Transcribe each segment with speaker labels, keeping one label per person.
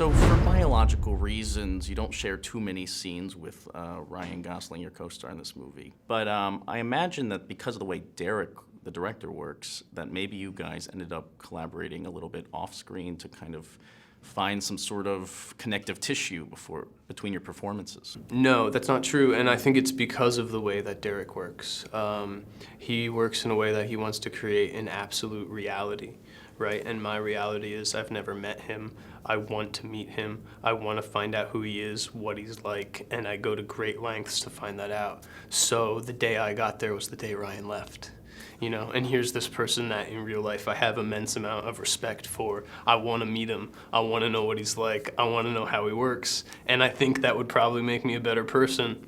Speaker 1: So for biological reasons, you don't share too many scenes with Ryan Gosling, your co-star in this movie. But I imagine that because of the way Derek, the director, works, that maybe you guys ended up collaborating a little bit off-screen to kind of find some sort of connective tissue between your performances.
Speaker 2: No, that's not true, and I think it's because of the way that Derek works. He works in a way that he wants to create an absolute reality, right? And my reality is I've never met him. I want to meet him. I want to find out who he is, what he's like, and I go to great lengths to find that out. So the day I got there was the day Ryan left. You know, and here's this person that in real life I have immense amount of respect for. I want to meet him. I want to know what he's like. I want to know how he works. And I think that would probably make me a better person.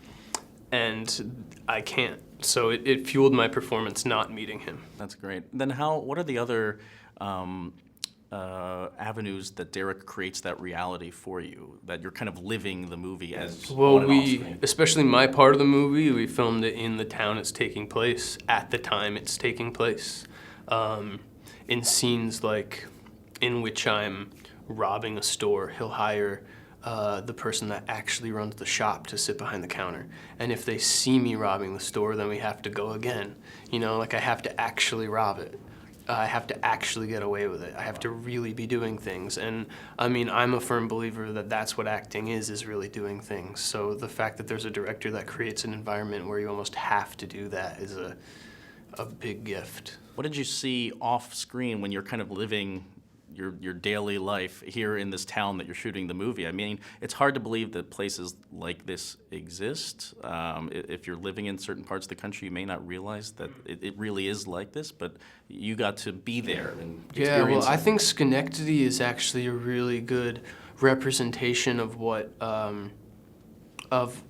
Speaker 2: And I can't. So it fueled my performance not meeting him.
Speaker 1: That's great. Then what are the other avenues that Derek creates that reality for you, that you're kind of living the movie as
Speaker 2: well?
Speaker 1: On and off screen?
Speaker 2: Especially my part of the movie, we filmed it in the town it's taking place, at the time it's taking place. In scenes like in which I'm robbing a store, he'll hire the person that actually runs the shop to sit behind the counter. And if they see me robbing the store, then we have to go again. You know, like I have to actually rob it. I have to actually get away with it. I have to really be doing things. And I mean, I'm a firm believer that that's what acting is really doing things. So the fact that there's a director that creates an environment where you almost have to do that is a big gift.
Speaker 1: What did you see off screen when you're kind of living your daily life here in this town that you're shooting the movie? I mean, it's hard to believe that places like this exist. If you're living in certain parts of the country, you may not realize that it really is like this, but you got to be there and experience it.
Speaker 2: I think Schenectady is actually a really good representation of what of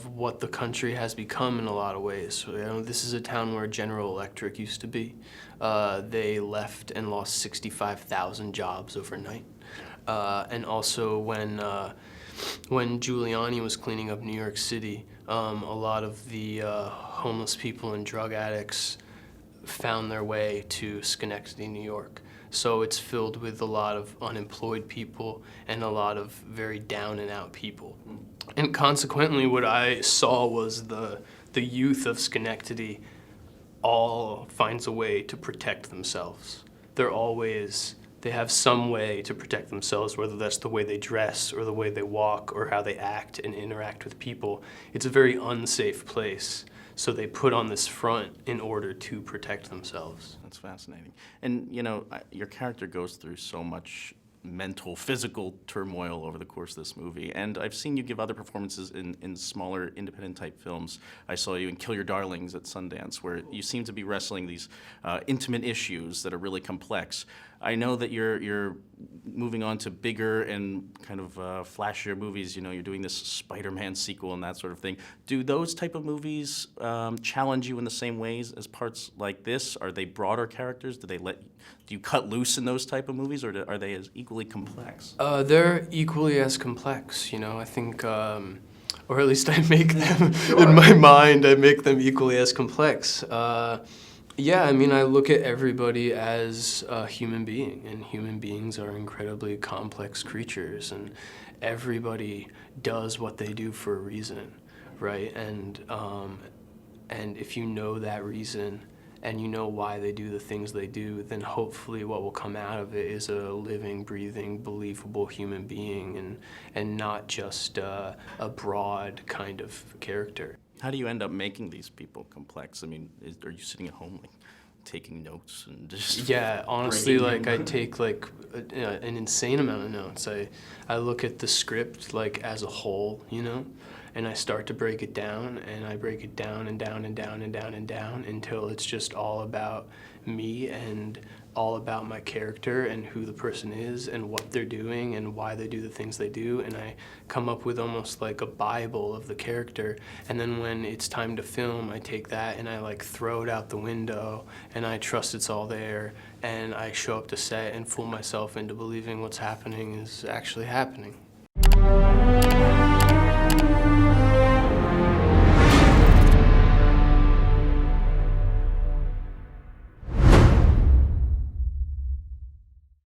Speaker 2: what the country has become in a lot of ways. So, you know, this is a town where General Electric used to be. They left and lost 65,000 jobs overnight. And also when Giuliani was cleaning up New York City, a lot of the homeless people and drug addicts found their way to Schenectady, New York. So it's filled with a lot of unemployed people and a lot of very down and out people. And consequently, what I saw was the youth of Schenectady all finds a way to protect themselves. They have some way to protect themselves, whether that's the way they dress or the way they walk or how they act and interact with people. It's a very unsafe place. So they put on this front in order to protect themselves.
Speaker 1: That's fascinating. And, you know, your character goes through so much mental, physical turmoil over the course of this movie. And I've seen you give other performances in smaller, independent-type films. I saw you in Kill Your Darlings at Sundance, where you seem to be wrestling these intimate issues that are really complex. I know that you're moving on to bigger and kind of flashier movies. You know, you're doing this Spider-Man sequel and that sort of thing. Do those type of movies challenge you in the same ways as parts like this? Are they broader characters? Do you cut loose in those type of movies, or are they as equally complex?
Speaker 2: They're equally as complex, you know. I think, or at least I make them, in my mind, I make them equally as complex. Yeah, I mean, I look at everybody as a human being, and human beings are incredibly complex creatures, and everybody does what they do for a reason, right? And if you know that reason, and you know why they do the things they do, then hopefully what will come out of it is a living, breathing, believable human being, and not just a broad kind of character.
Speaker 1: How do you end up making these people complex? I mean, are you sitting at home like taking notes and just...
Speaker 2: Yeah, honestly, like I take like an insane amount of notes. I look at the script like as a whole, you know, and I start to break it down, and I break it down and down and down and down and down until it's just all about me and all about my character and who the person is and what they're doing and why they do the things they do, and I come up with almost like a Bible of the character. And then when it's time to film, I take that and I like throw it out the window, and I trust it's all there, and I show up to set and fool myself into believing what's happening is actually happening.